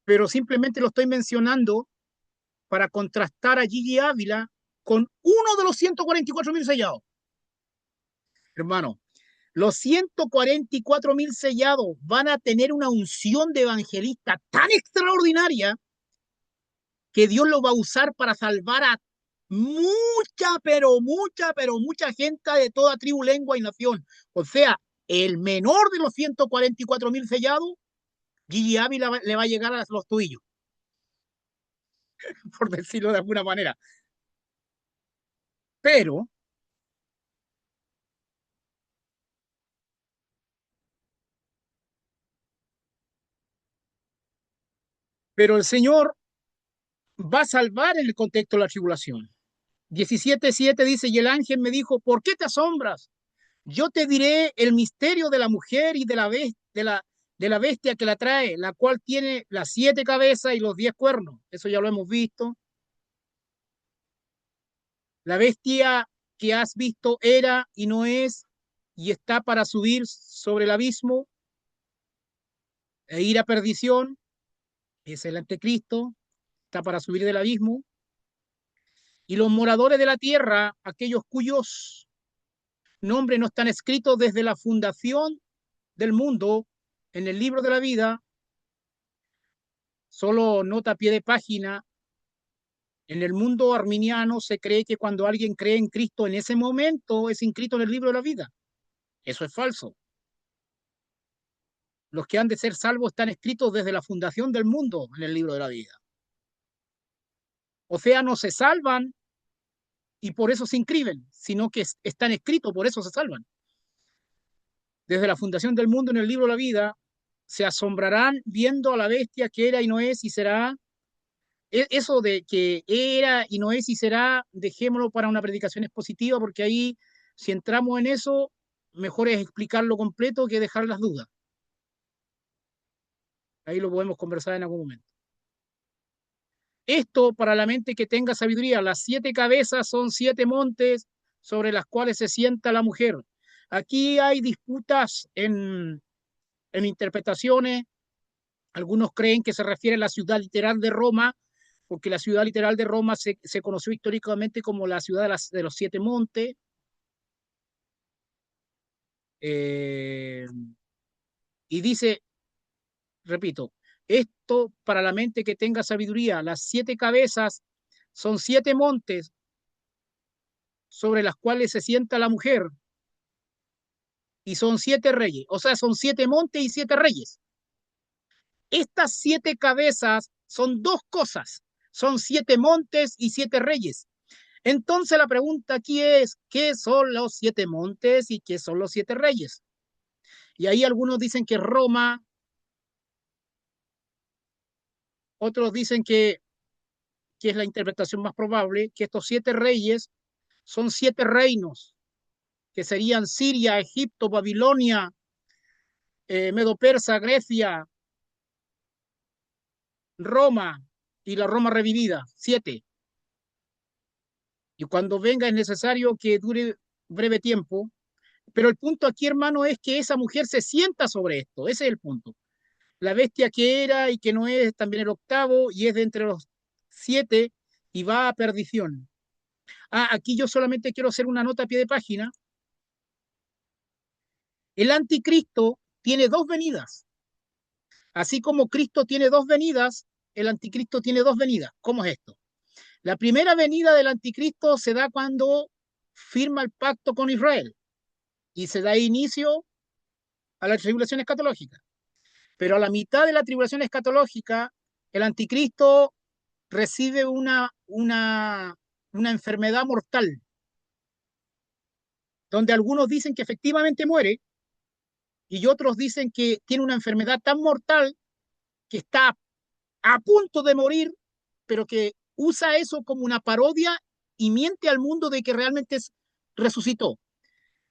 pero simplemente lo estoy mencionando para contrastar a Gigi Ávila con uno de los 144.000 sellados. Hermano, los 144.000 sellados van a tener una unción de evangelista tan extraordinaria que Dios lo va a usar para salvar a mucha gente de toda tribu, lengua y nación. O sea, el menor de los 144.000 sellados, Gigi Ávila le va a llegar a los tuyos, por decirlo de alguna manera. Pero, pero el Señor va a salvar en el contexto de la tribulación. 17:7 dice, y el ángel me dijo, ¿por qué te asombras? Yo te diré el misterio de la mujer y de la bestia que la trae, la cual tiene las 7 cabezas y los 10 cuernos. Eso ya lo hemos visto. La bestia que has visto era y no es, y está para subir sobre el abismo e ir a perdición. Es el anticristo, está para subir del abismo. Y los moradores de la tierra, aquellos cuyos nombres no están escritos desde la fundación del mundo en el libro de la vida, solo nota a pie de página En el mundo arminiano se cree que cuando alguien cree en Cristo en ese momento es inscrito en el libro de la vida. Eso es falso. Los que han de ser salvos están escritos desde la fundación del mundo en el libro de la vida. O sea, no se salvan y por eso se inscriben, sino que están escritos, por eso se salvan. Desde la fundación del mundo en el libro de la vida, se asombrarán viendo a la bestia que era y no es y será. Eso de que era y no es y será, dejémoslo para una predicación expositiva, porque ahí, si entramos en eso, mejor es explicarlo completo que dejar las dudas. Ahí lo podemos conversar en algún momento. Esto para la mente que tenga sabiduría. Las 7 cabezas son 7 montes sobre las cuales se sienta la mujer. Aquí hay disputas en interpretaciones. Algunos creen que se refiere a la ciudad literal de Roma, porque la ciudad literal de Roma se conoció históricamente como la ciudad de los 7 montes. Eh, y dice, repito, esto para la mente que tenga sabiduría. Las 7 cabezas son 7 montes sobre las cuales se sienta la mujer, y son 7 reyes, o sea, son 7 montes y 7 reyes. Estas 7 cabezas son dos cosas, son 7 montes y 7 reyes. Entonces la pregunta aquí es, ¿qué son los 7 montes y qué son los 7 reyes? Y ahí algunos dicen que Roma, otros dicen que es la interpretación más probable, que estos 7 reyes son 7 reinos, que serían Siria, Egipto, Babilonia, Medo-Persa, Grecia, Roma y la Roma revivida, 7. Y cuando venga es necesario que dure breve tiempo. Pero el punto aquí, hermano, es que esa mujer se sienta sobre esto. Ese es el punto. La bestia que era y que no es también el octavo y es de entre los 7 y va a perdición. Aquí yo solamente quiero hacer una nota a pie de página. El anticristo tiene dos venidas. Así como Cristo tiene dos venidas, el anticristo tiene dos venidas. ¿Cómo es esto? La primera venida del anticristo se da cuando firma el pacto con Israel y se da inicio a la tribulación escatológica. Pero a la mitad de la tribulación escatológica, el anticristo recibe una enfermedad mortal, donde algunos dicen que efectivamente muere y otros dicen que tiene una enfermedad tan mortal que está a punto de morir, pero que usa eso como una parodia y miente al mundo de que realmente resucitó.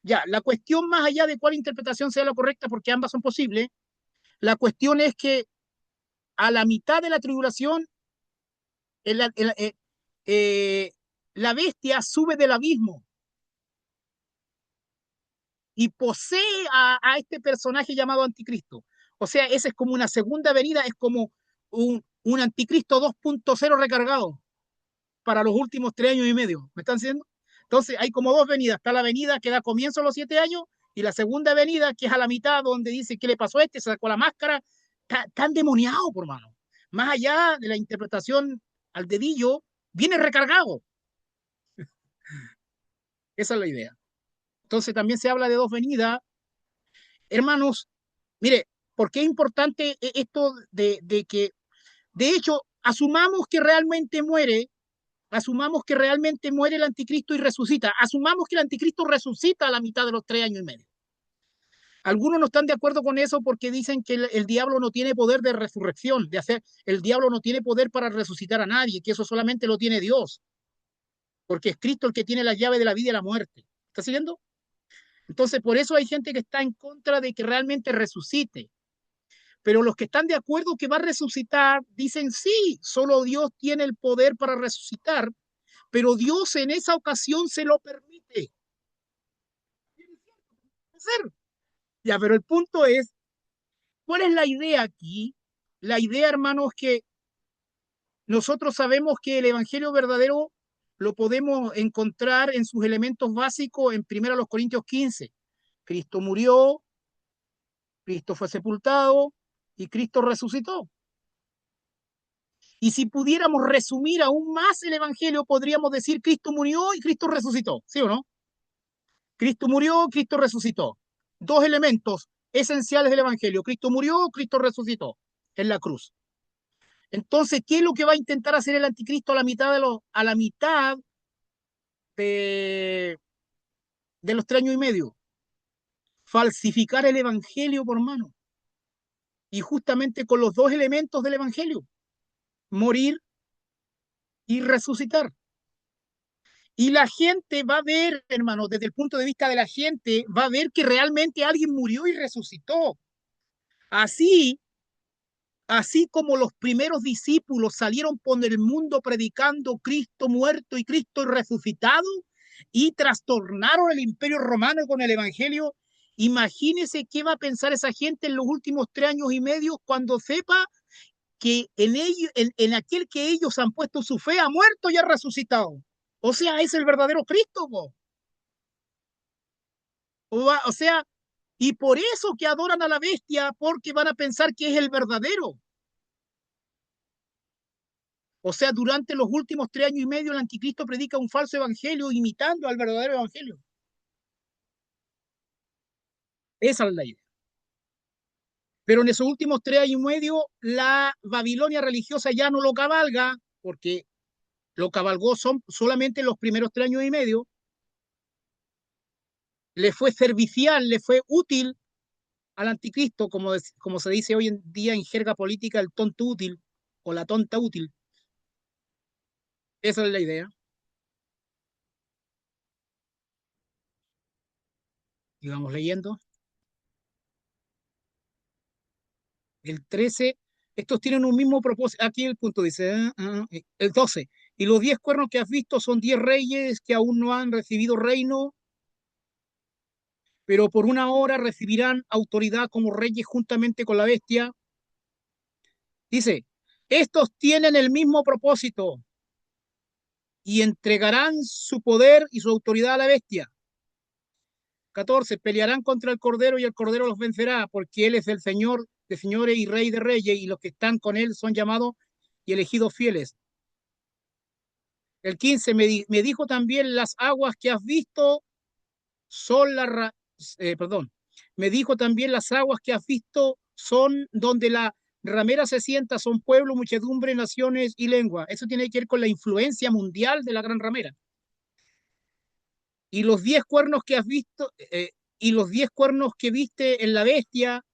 Ya, la cuestión más allá de cuál interpretación sea la correcta, porque ambas son posibles, la cuestión es que a la mitad de la tribulación, el, el, la bestia sube del abismo y posee a este personaje llamado Anticristo. O sea, esa es como una segunda venida, es como un Anticristo 2.0 recargado para los últimos 3 años y medio. ¿Me están diciendo? Entonces hay como dos venidas. Está la venida que da comienzo a los 7 años y la segunda venida que es a la mitad donde dice qué le pasó a este, se sacó la máscara. Está endemoniado, por mano. Más allá de la interpretación al dedillo, viene recargado. Esa es la idea. Entonces también se habla de dos venidas. Hermanos, mire, ¿por qué es importante esto de que, de hecho, asumamos que realmente muere el anticristo y resucita, asumamos que el anticristo resucita a la mitad de los 3 años y medio? Algunos no están de acuerdo con eso porque dicen que el diablo no tiene poder de resurrección, el diablo no tiene poder para resucitar a nadie, que eso solamente lo tiene Dios, porque es Cristo el que tiene la llave de la vida y la muerte. ¿Está siguiendo? Entonces, por eso hay gente que está en contra de que realmente resucite. Pero los que están de acuerdo que va a resucitar dicen, sí, solo Dios tiene el poder para resucitar, pero Dios en esa ocasión se lo permite. Ya, pero el punto es, ¿cuál es la idea aquí? La idea, hermanos, es que nosotros sabemos que el evangelio verdadero lo podemos encontrar en sus elementos básicos en 1 Corintios 15. Cristo murió, Cristo fue sepultado y Cristo resucitó. Y si pudiéramos resumir aún más el Evangelio, podríamos decir Cristo murió y Cristo resucitó, ¿sí o no? Cristo murió, Cristo resucitó. Dos elementos esenciales del Evangelio. Cristo murió, Cristo resucitó en la cruz. Entonces, ¿qué es lo que va a intentar hacer el anticristo a la mitad a la mitad de los 3 años y medio? Falsificar el Evangelio, por mano. Y justamente con los dos elementos del Evangelio, morir y resucitar. Y la gente va a ver, hermano, desde el punto de vista de la gente, va a ver que realmente alguien murió y resucitó. Así, así como los primeros discípulos salieron por el mundo predicando Cristo muerto y Cristo resucitado y trastornaron el imperio romano con el Evangelio, imagínese qué va a pensar esa gente en los últimos 3 años y medio cuando sepa que en aquel que ellos han puesto su fe ha muerto y ha resucitado. O sea, es el verdadero Cristo, po. O sea, y por eso que adoran a la bestia, porque van a pensar que es el verdadero. O sea, durante los últimos 3 años y medio el anticristo predica un falso evangelio imitando al verdadero evangelio. Esa es la idea. Pero en esos últimos 3 años y medio la Babilonia religiosa ya no lo cabalga, porque lo cabalgó solamente los primeros 3 años y medio. Le fue servicial, le fue útil al anticristo, como se dice hoy en día en jerga política, el tonto útil o la tonta útil. Esa es la idea. Y vamos leyendo. El 13, estos tienen un mismo propósito. Aquí el punto dice, el 12. Y los 10 cuernos que has visto son 10 reyes que aún no han recibido reino, pero por una hora recibirán autoridad como reyes juntamente con la bestia. Dice, estos tienen el mismo propósito y entregarán su poder y su autoridad a la bestia. 14, pelearán contra el Cordero y el Cordero los vencerá, porque Él es el Señor de señores y Rey de reyes, y los que están con Él son llamados y elegidos fieles. El 15, me dijo también, las aguas que has visto son perdón, me dijo también, las aguas que has visto son donde la ramera se sienta, son pueblo, muchedumbre, naciones y lengua. Eso tiene que ver con la influencia mundial de la gran ramera. Y los 10 cuernos que has visto, y los 10 cuernos que viste en la bestia,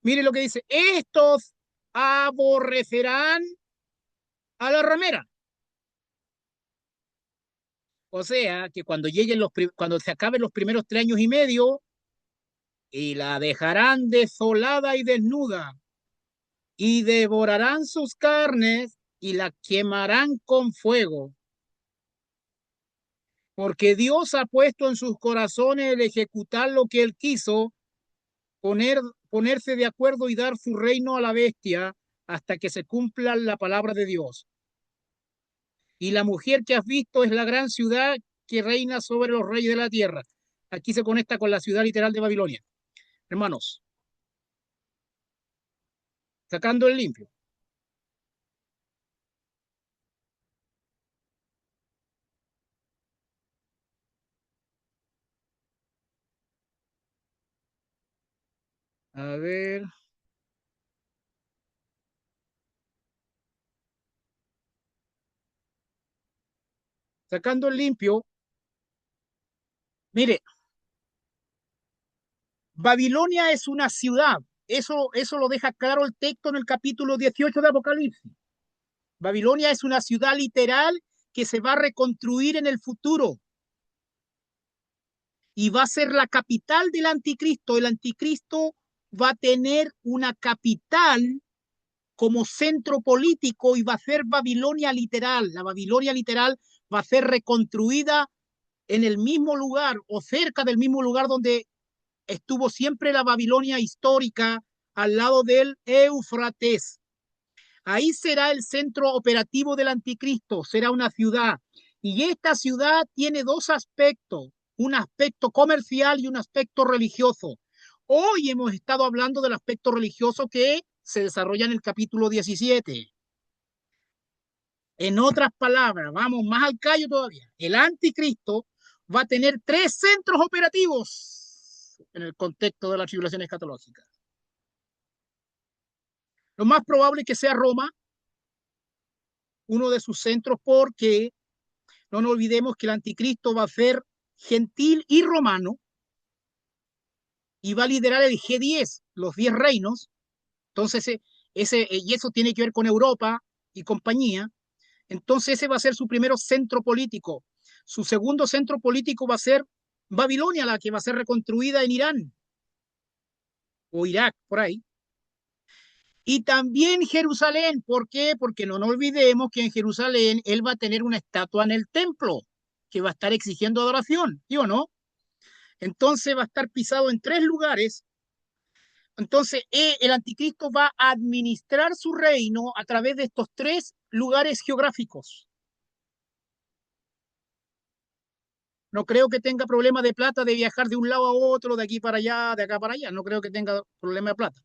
mire lo que dice, estos aborrecerán a la ramera. O sea, que cuando cuando se acaben los primeros 3 años y medio, y la dejarán desolada y desnuda, y devorarán sus carnes y la quemarán con fuego. Porque Dios ha puesto en sus corazones el ejecutar lo que Él quiso, ponerse de acuerdo y dar su reino a la bestia hasta que se cumpla la palabra de Dios. Y la mujer que has visto es la gran ciudad que reina sobre los reyes de la tierra. Aquí se conecta con la ciudad literal de Babilonia. Hermanos, sacando el limpio. A ver, sacando el limpio. Mire, Babilonia es una ciudad. Eso lo deja claro el texto en el capítulo 18 de Apocalipsis. Babilonia es una ciudad literal que se va a reconstruir en el futuro y va a ser la capital del anticristo. El anticristo va a tener una capital como centro político y va a ser Babilonia literal. La Babilonia literal va a ser reconstruida en el mismo lugar o cerca del mismo lugar donde estuvo siempre la Babilonia histórica, al lado del Éufrates. Ahí será el centro operativo del anticristo, será una ciudad. Y esta ciudad tiene dos aspectos, un aspecto comercial y un aspecto religioso. Hoy hemos estado hablando del aspecto religioso que se desarrolla en el capítulo 17. En otras palabras, vamos más al callo todavía. El anticristo va a tener 3 centros operativos en el contexto de la tribulación escatológica. Lo más probable es que sea Roma, uno de sus centros, porque no nos olvidemos que el anticristo va a ser gentil y romano y va a liderar el G10, los 10 reinos. Entonces, y eso tiene que ver con Europa y compañía. Entonces, ese va a ser su primer centro político. Su segundo centro político va a ser Babilonia, la que va a ser reconstruida en Irán o Irak, por ahí. Y también Jerusalén. ¿Por qué? Porque no nos olvidemos que en Jerusalén él va a tener una estatua en el templo que va a estar exigiendo adoración, ¿sí o no? Entonces va a estar pisado en 3 lugares. Entonces el anticristo va a administrar su reino a través de estos 3 lugares geográficos. No creo que tenga problema de plata de viajar de un lado a otro, de aquí para allá, de acá para allá. No creo que tenga problema de plata.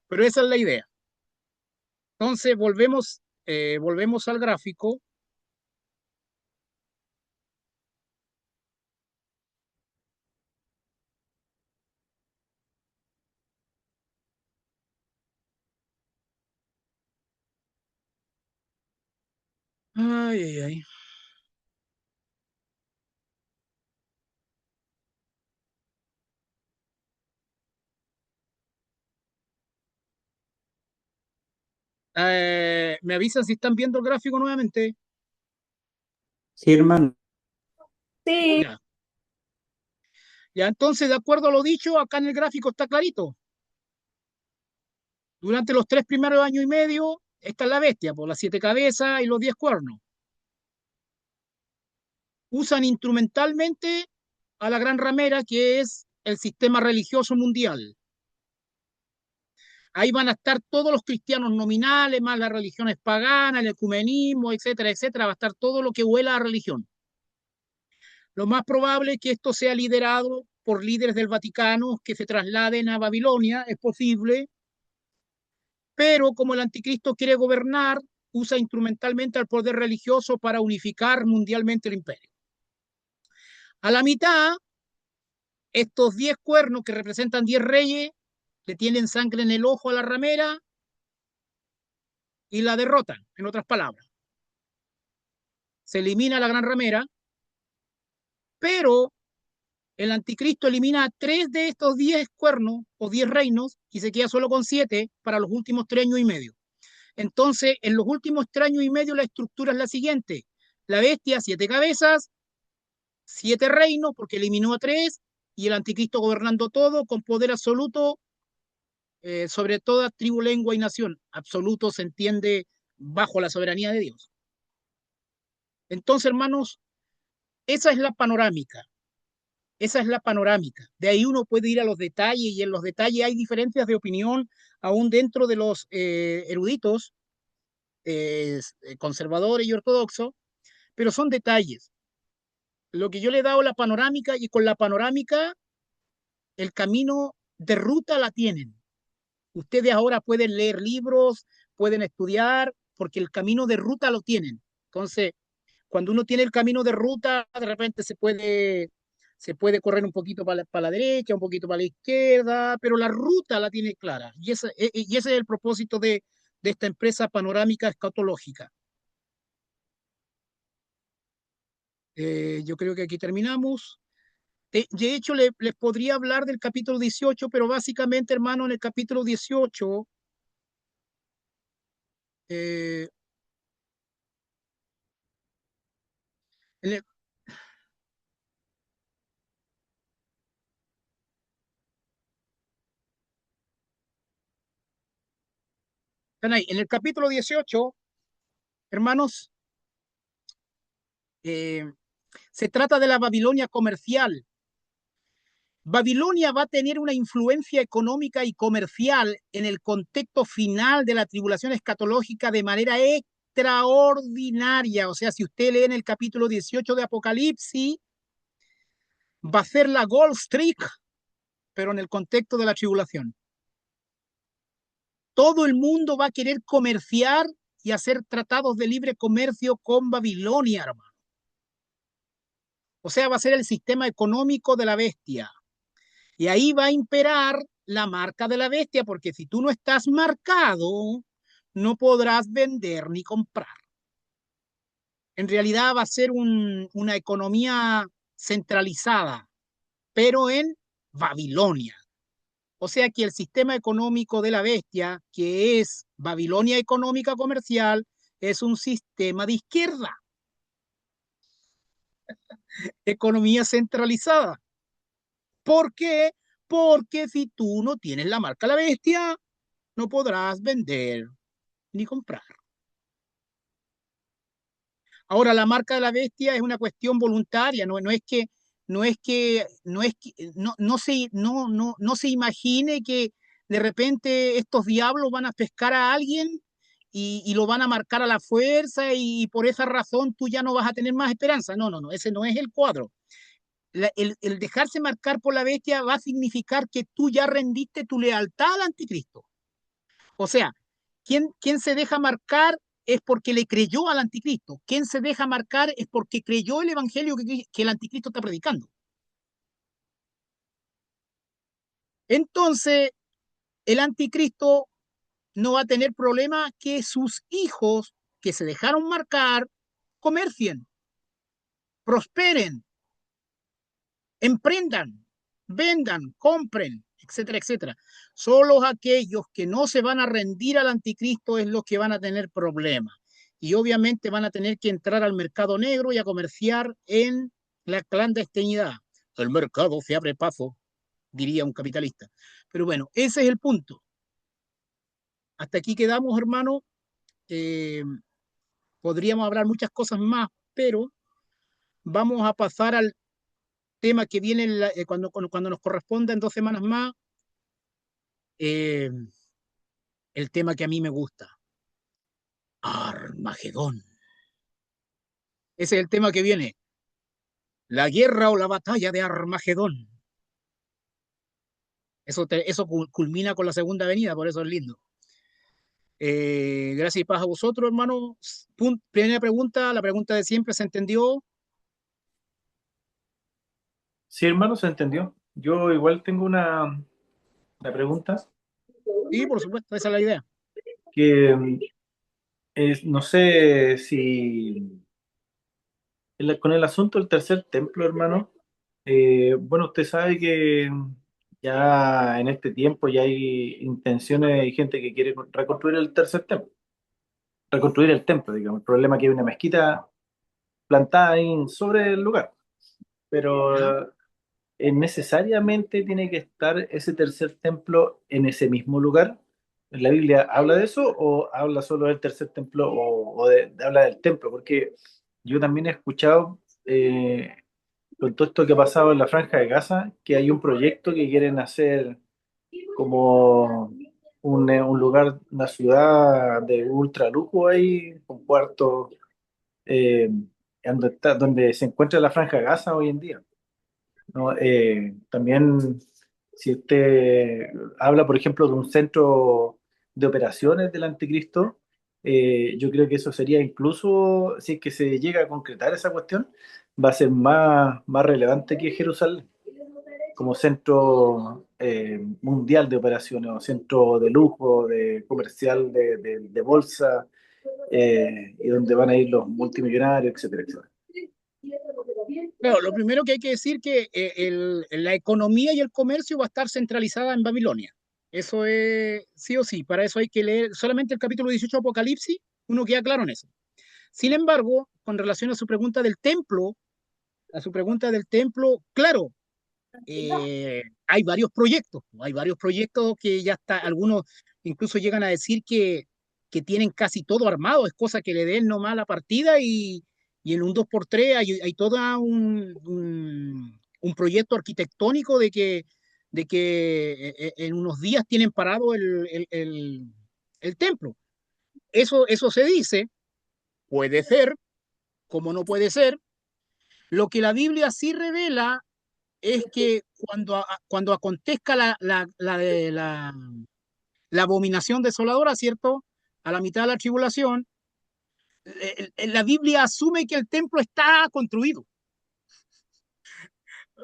Pero esa es la idea. Entonces volvemos al gráfico. Ay, ay, ay. Me avisan si están viendo el gráfico nuevamente. Sí, hermano. Sí, Ya. Ya, entonces, de acuerdo a lo dicho, acá en el gráfico está clarito. Durante los 3 primeros años y medio, esta es la bestia, por las 7 cabezas y los 10 cuernos. Usan instrumentalmente a la gran ramera, que es el sistema religioso mundial. Ahí van a estar todos los cristianos nominales, más las religiones paganas, el ecumenismo, etcétera, etcétera. Va a estar todo lo que huela a religión. Lo más probable es que esto sea liderado por líderes del Vaticano que se trasladen a Babilonia, es posible, pero como el anticristo quiere gobernar, usa instrumentalmente al poder religioso para unificar mundialmente el imperio. A la mitad, estos 10 cuernos que representan 10 reyes le tienen sangre en el ojo a la ramera y la derrotan, en otras palabras. Se elimina la gran ramera, pero el anticristo elimina a 3 de estos 10 cuernos o 10 reinos y se queda solo con 7 para los últimos 3 años y medio. Entonces, en los últimos 3 años y medio la estructura es la siguiente. La bestia, 7 cabezas, 7 reinos, porque eliminó a 3, y el anticristo gobernando todo con poder absoluto sobre toda tribu, lengua y nación. Absoluto se entiende bajo la soberanía de Dios. Entonces, hermanos, esa es la panorámica. Esa es la panorámica. De ahí uno puede ir a los detalles y en los detalles hay diferencias de opinión aún dentro de los eruditos conservadores y ortodoxos, pero son detalles. Lo que yo le he dado la panorámica y con la panorámica el camino de ruta la tienen. Ustedes ahora pueden leer libros, pueden estudiar, porque el camino de ruta lo tienen. Entonces, cuando uno tiene el camino de ruta, de repente se puede correr un poquito para la derecha, un poquito para la izquierda, pero la ruta la tiene clara. Y ese es el propósito de esta empresa panorámica escatológica. Yo creo que aquí terminamos. De hecho, les podría hablar del capítulo 18, pero básicamente, hermano, en el capítulo 18, eh, en el, están ahí, en el capítulo 18, hermanos, eh, se trata de la Babilonia comercial. Babilonia va a tener una influencia económica y comercial en el contexto final de la tribulación escatológica de manera extraordinaria. O sea, si usted lee en el capítulo 18 de Apocalipsis, va a ser la Gold Streak, pero en el contexto de la tribulación. todo el mundo va a querer comerciar y hacer tratados de libre comercio con Babilonia, hermano. O sea, va a ser el sistema económico de la bestia. Y ahí va a imperar la marca de la bestia, porque si tú no estás marcado, no podrás vender ni comprar. En realidad va a ser una economía centralizada, pero en Babilonia. O sea que el sistema económico de la bestia, que es Babilonia económica comercial, es un sistema de izquierda, economía centralizada. ¿Por qué? Porque si tú no tienes la marca la bestia, no podrás vender ni comprar. Ahora, la marca de la bestia es una cuestión voluntaria, no es que, no se imagine que de repente estos diablos van a pescar a alguien y lo van a marcar a la fuerza y por esa razón tú ya no vas a tener más esperanza. No, ese no es el cuadro. El dejarse marcar por la bestia va a significar que tú ya rendiste tu lealtad al anticristo. O sea, quien se deja marcar es porque le creyó al anticristo. Quien se deja marcar es porque creyó el evangelio que el anticristo está predicando. Entonces, el anticristo no va a tener problema que sus hijos que se dejaron marcar comercien, prosperen, emprendan, vendan, compren, etcétera, etcétera. Solo aquellos que no se van a rendir al anticristo es los que van a tener problemas. Y obviamente van a tener que entrar al mercado negro y a comerciar en la clandestinidad. El mercado se abre paso, diría un capitalista. Pero bueno, ese es el punto. Hasta aquí quedamos, hermano. Eh, Podríamos hablar muchas cosas más, pero vamos a pasar al tema que viene cuando nos corresponda en 2 semanas más, eh, el tema que a mí me gusta, Armagedón. Ese es el tema que viene, la guerra o la batalla de Armagedón. Eso culmina con la segunda venida, por eso es lindo. Gracias y paz a vosotros, hermano. Primera pregunta, la pregunta de siempre, ¿se entendió? Sí, hermano, se entendió. Yo igual tengo una pregunta Sí, por supuesto, esa es la idea. que no sé si con el asunto del tercer templo, hermano, bueno, usted sabe que ya en este tiempo ya hay intenciones, hay gente que quiere reconstruir el tercer templo, reconstruir el templo, digamos. El problema es que hay una mezquita plantada ahí sobre el lugar, ¿Ya? pero necesariamente tiene que estar ese tercer templo en ese mismo lugar. ¿La Biblia habla de eso o habla solo del tercer templo habla del templo? Porque yo también he escuchado con todo esto que ha pasado en la Franja de Gaza que hay un proyecto que quieren hacer como un lugar, una ciudad de ultra lujo ahí, con cuartos eh, donde se encuentra la Franja de Gaza hoy en día. ¿No? También, si usted habla, por ejemplo, de un centro de operaciones del anticristo, yo creo que eso sería incluso, si es que se llega a concretar esa cuestión, va a ser más relevante que Jerusalén, como centro mundial de operaciones, o centro de lujo, de comercial, de bolsa, y donde van a ir los multimillonarios, etcétera, etcétera. Claro, lo primero que hay que decir que la economía y el comercio va a estar centralizada en Babilonia. Eso es sí o sí. Para eso hay que leer solamente el capítulo 18 de Apocalipsis, uno queda claro en eso. Sin embargo, con relación a su pregunta del templo, claro, hay varios proyectos que ya está, algunos incluso llegan a decir que tienen casi todo armado, es cosa que le den nomás la partida y en un 2x3 hay todo un proyecto arquitectónico de que en unos días tienen parado el templo. Eso se dice, puede ser, como no puede ser. Lo que la Biblia sí revela es que cuando acontezca la abominación desoladora, ¿cierto? A la mitad de la tribulación, la Biblia asume que el templo está construido.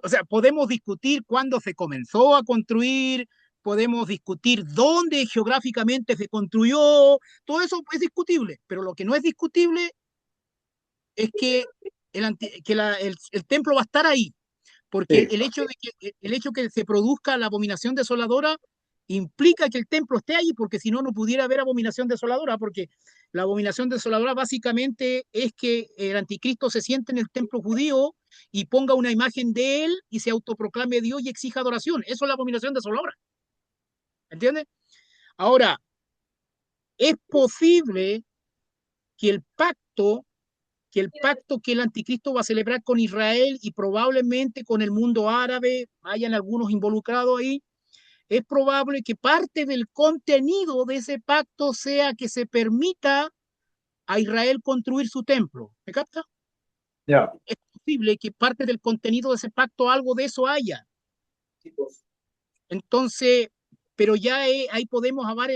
O sea, podemos discutir cuándo se comenzó a construir, podemos discutir dónde geográficamente se construyó, todo eso es discutible, pero lo que no es discutible es que el templo va a estar ahí, porque Sí, el hecho que se produzca la abominación desoladora implica que el templo esté ahí, porque si no, no pudiera haber abominación desoladora, porque la abominación desoladora básicamente es que el anticristo se siente en el templo judío y ponga una imagen de él y se autoproclame Dios y exija adoración. Eso es la abominación desoladora. ¿Entiendes? Ahora, es posible que que el anticristo va a celebrar con Israel y probablemente con el mundo árabe, hayan algunos involucrados ahí, es probable que parte del contenido de ese pacto sea que se permita a Israel construir su templo. ¿Me capta? ya. Es posible que parte del contenido de ese pacto algo de eso haya. Entonces, pero ya ahí podemos hablar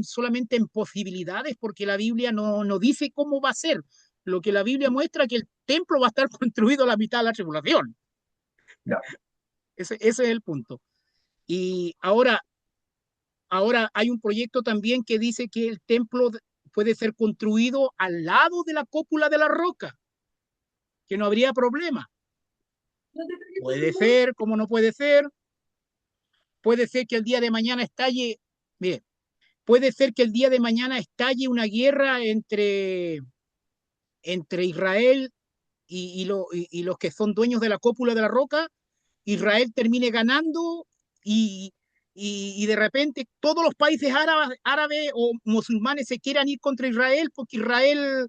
solamente en posibilidades, porque la Biblia no dice cómo va a ser. Lo que la Biblia muestra es que el templo va a estar construido a la mitad de la tribulación. Ya. Ese es el punto. Y ahora hay un proyecto también que dice que el templo puede ser construido al lado de la cúpula de la roca, que no habría problema. Puede ser, como no puede ser. Puede ser que el día de mañana estalle, mire, puede ser que el día de mañana estalle una guerra entre Israel y los que son dueños de la cúpula de la roca. Israel termine ganando y, y de repente todos los países árabes o musulmanes se quieran ir contra Israel porque Israel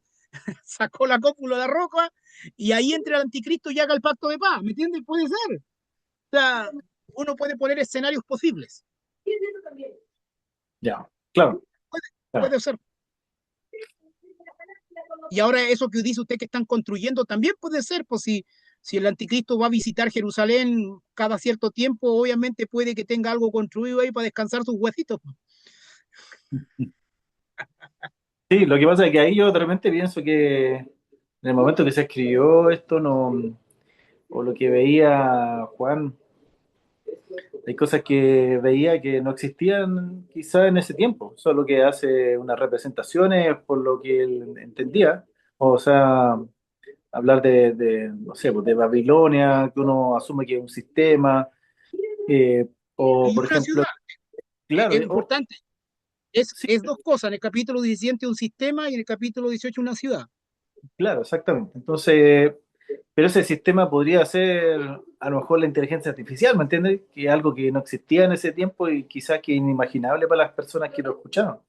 sacó la cúpula de la roca y ahí entre el anticristo y haga el pacto de paz. ¿Me entiendes? Puede ser. O sea, uno puede poner escenarios posibles. Ya. Claro, Puede, claro. puede ser. Y ahora eso que dice usted que están construyendo también puede ser, pues si el anticristo va a visitar Jerusalén cada cierto tiempo, obviamente puede que tenga algo construido ahí para descansar sus huesitos. Sí, lo que pasa es que ahí yo de repente pienso que en el momento que se escribió esto, no, o lo que veía Juan, hay cosas que veía que no existían quizá en ese tiempo, solo que hace unas representaciones por lo que él entendía, o sea, hablar no sé, pues de Babilonia, que uno asume que es un sistema, eh, o Y por una ejemplo, ciudad, claro, es importante, es, sí, es dos cosas, en el capítulo 17 un sistema y en el capítulo 18 una ciudad. claro, exactamente. Entonces, pero ese sistema podría ser a lo mejor la inteligencia artificial, ¿me entiendes? Que es algo que no existía en ese tiempo y quizás que inimaginable para las personas que lo escuchaban.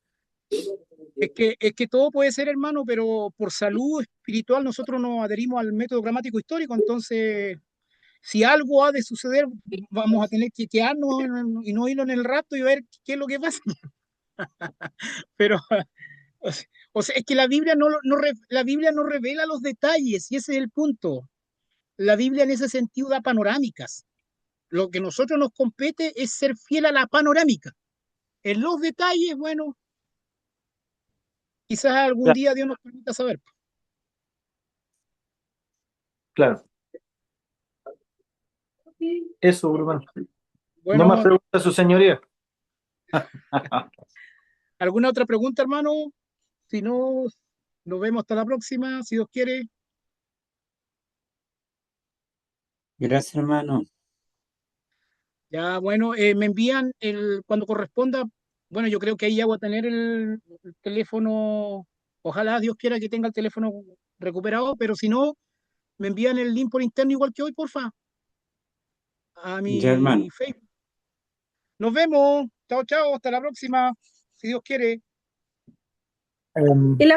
Es que todo puede ser, hermano, pero por salud espiritual nosotros nos adherimos al método gramático histórico, entonces si algo ha de suceder, vamos a tener que quedarnos y no irnos en el rato y ver qué es lo que pasa. Pero, o sea, es que la Biblia la Biblia no revela los detalles y ese es el punto. La Biblia en ese sentido da panorámicas. Lo que a nosotros nos compete es ser fiel a la panorámica. En los detalles, bueno, quizás algún Claro, día Dios nos permita saber. claro. Eso, hermano. No más Bueno, preguntas, su señoría. ¿alguna otra pregunta, hermano? Si no, nos vemos hasta la próxima, si Dios quiere. Gracias, hermano. Ya, bueno, me envían cuando corresponda. Bueno, yo creo que ahí ya voy a tener el teléfono. Ojalá Dios quiera que tenga el teléfono recuperado, pero si no, me envían el link por interno igual que hoy, porfa, a Ya, hermano. mi Facebook. Nos vemos. Chao, chao. Hasta la próxima, si Dios quiere. ¿Y la